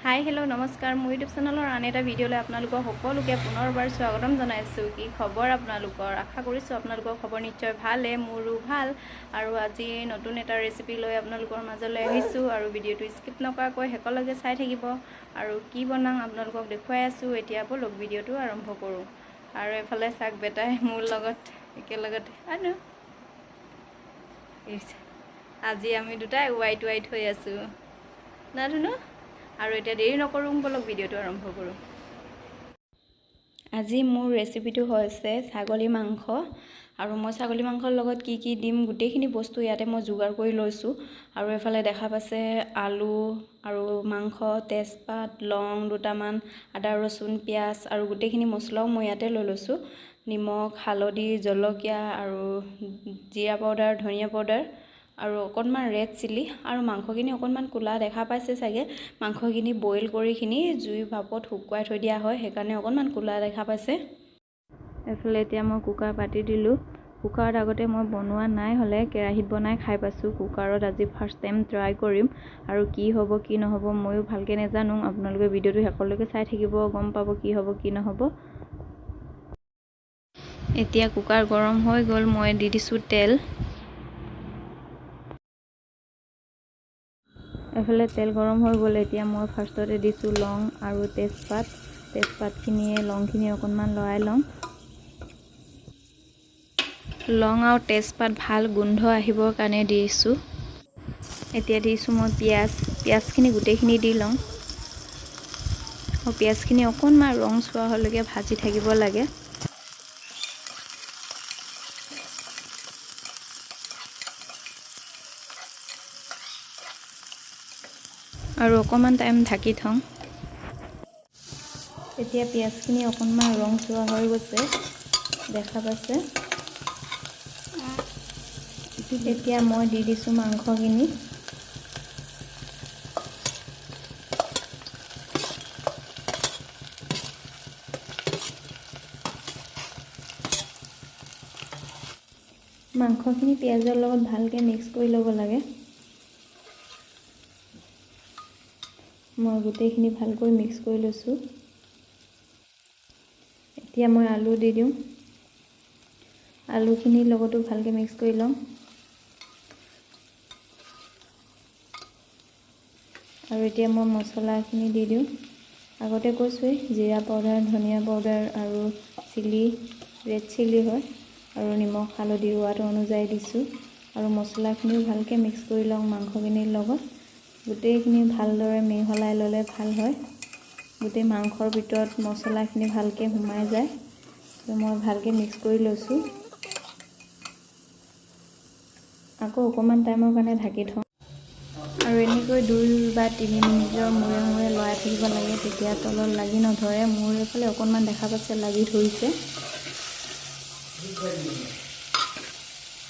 Hi hello' নমস্কাৰ মোৰ YouTube চেনেলৰ আন এটা ভিডিঅ'লৈ আপোনালোকক সকলোকে পুনৰবাৰ স্বাগতম জনাইছোঁ। কি খবৰ আপোনালোকৰ? আশা কৰিছোঁ আপোনালোকৰ খবৰ নিশ্চয় ভালে, মোৰো ভাল। আৰু আজি নতুন এটা ৰেচিপি লৈ আপোনালোকৰ মাজলৈ আহিছোঁ আৰু ভিডিঅ'টো স্কিপ নকৰাকৈ শেষলৈকে চাই থাকিব। আৰু কি বনাওঁ আপোনালোকক দেখুৱাই আছোঁ। এতিয়া ব'লক ভিডিঅ'টো আৰম্ভ কৰোঁ। আৰু এফালে চাক বেটাই মোৰ লগত একেলগতে আজি আমি দুটাই ৱাইট হৈ আছোঁ না ধুনু। আৰু এতিয়া দেৰি নকৰোঁ, বলক ভিডিঅ'টো আৰম্ভ কৰোঁ। আজি মোৰ ৰেচিপিটো হৈছে ছাগলী মাংস। আৰু মই ছাগলী মাংসৰ লগত কি কি দিম গোটেইখিনি বস্তু ইয়াতে মই যোগাৰ কৰি লৈছোঁ। আৰু এফালে দেখা পাইছে আলু আৰু মাংস, তেজপাত, লং দুটামান, আদা ৰচুন পিঁয়াজ আৰু গোটেইখিনি মছলাও মই ইয়াতে লৈ লৈছোঁ। নিমখ, হালধি, জলকীয়া আৰু জিৰা পাউডাৰ, ধনিয়া পাউডাৰ আৰু অকণমান ৰেড চিলি। আৰু মাংসখিনি অকণমান ক'লা দেখা পাইছে চাগে। মাংসখিনি বইল কৰিখিনি জুই ভাপত শুকুৱাই থৈ দিয়া হয়, সেইকাৰণে অকণমান ক'লা দেখা পাইছে। এইফালে এতিয়া মই কুকাৰ পাতি দিলোঁ। কুকাৰত আগতে মই বনোৱা নাই, হ'লে কেৰাহীত বনাই খাই পাইছোঁ। কুকাৰত আজি ফাৰ্ষ্ট টাইম ট্ৰাই কৰিম। আৰু কি হ'ব কি নহ'ব ময়ো ভালকৈ নাজানো। আপোনালোকে ভিডিঅ'টো শেষলৈকে চাই থাকিব, গম পাব কি হ'ব কি নহ'ব। এতিয়া কুকাৰ গৰম হৈ গ'ল, মই দি দিছোঁ তেল। এফালে তেল গৰম হৈ গ'ল, এতিয়া মই ফাৰ্ষ্টতে দিছোঁ লং আৰু তেজপাতখিনিয়ে লংখিনি অকণমান লৰাই লওঁ। লং আৰু তেজপাত ভাল গোন্ধ আহিবৰ কাৰণে দিছোঁ। এতিয়া দিছোঁ মই পিঁয়াজখিনি গোটেইখিনি দি লওঁ। আৰু পিঁয়াজখিনি অকণমান ৰং চোৱা হ'লৈকে ভাজি থাকিব লাগে। আৰু অকণমান টাইম ঢাকি থওঁ। এতিয়া পিঁয়াজখিনি অকণমান ৰং চোৱা হৈ গৈছে, দেখা পাইছে। এতিয়া মই দি দিছোঁ মাংসখিনি। মাংসখিনি পিঁয়াজৰ লগত ভালকৈ মিক্স কৰি ল'ব লাগে। মই গোটেইখিনি ভালকৈ মিক্স কৰি লৈছোঁ। এতিয়া মই আলু দি দিওঁ। আলুখিনিৰ লগতো ভালকৈ মিক্স কৰি লওঁ। আৰু এতিয়া মই মছলাখিনি দি দিওঁ। আগতে কৈছোঁৱেই জিৰা পাউডাৰ, ধনিয়া পাউডাৰ আৰু ৰেড চিলি হয়। আৰু নিমখ হালধি সোৱাদ অনুযায়ী দিছোঁ। আৰু মছলাখিনিও ভালকৈ মিক্স কৰি লওঁ মাংসখিনিৰ লগত। গোটেইখিনি ভালদৰে মিহলাই ল'লে ভাল হয়। গোটেই মাংসৰ ভিতৰত মছলাখিনি ভালকৈ সোমাই যায়। মই ভালকৈ মিক্স কৰি লৈছোঁ। আকৌ অকণমান টাইমৰ কাৰণে ঢাকি থওঁ। আৰু এনেকৈ 2 বা 3 মিনিটৰ মূৰে মূৰে লৰাই থাকিব লাগে, তেতিয়া তলত লাগি নধৰে। মোৰ এইফালে অকণমান দেখা পাইছে লাগি ধৰিছে।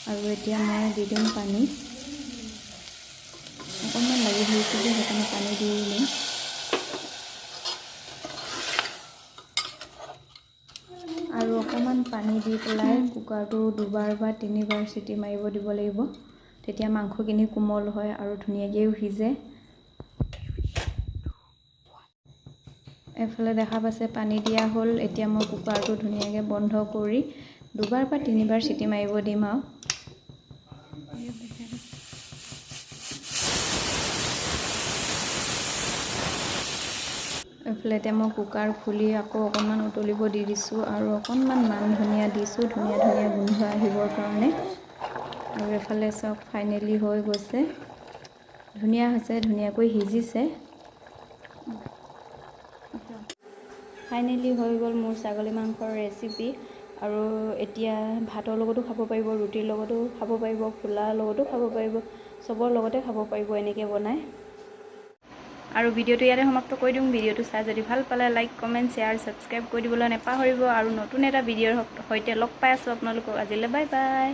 আৰু এতিয়া মই দি দিম পানী। অকণমান লাগি ধৰিছে যে সেইকাৰণে পানী দি দিম। আৰু অকণমান পানী দি পেলাই কুকাৰটো 2বাৰ বা 3বাৰ চিটি মাৰিব দিব লাগিব। তেতিয়া মাংসখিনি কোমল হয় আৰু ধুনীয়াকৈও সিজে। এফালে দেখা পাইছে পানী দিয়া হ'ল। এতিয়া মই কুকাৰটো ধুনীয়াকৈ বন্ধ কৰি 2বাৰ বা 3বাৰ চিটি মাৰিব দিম। আৰু এইফালে এতিয়া মই কুকাৰ খুলি আকৌ অকণমান উতলিব দি দিছোঁ। আৰু অকণমান মান ধনিয়া দিছোঁ, ধুনীয়া গোন্ধ আহিবৰ কাৰণে। আৰু এফালে চাওক ফাইনেলি হৈ গৈছে, ধুনীয়া হৈছে, ধুনীয়াকৈ সিজিছে। ফাইনেলি হৈ গ'ল মোৰ ছাগলী মাংসৰ ৰেচিপি। আৰু এতিয়া ভাতৰ লগতো খাব পাৰিব, ৰুটিৰ লগতো খাব পাৰিব, পোলাওৰ লগতো খাব পাৰিব, চবৰ লগতে খাব পাৰিব এনেকৈ বনাই। আৰু ভিডিঅ'টো ইয়াতে সমাপ্ত কৰি দিওঁ। ভিডিঅ'টো চাই যদি ভাল পালে লাইক, কমেণ্ট, শ্বেয়াৰ, ছাবস্ক্ৰাইব কৰি দিবলৈ নাপাহৰিব। আৰু নতুন এটা ভিডিঅ'ৰ সৈতে লগ পাই আছোঁ আপোনালোকক। আজিলৈ বাই বাই।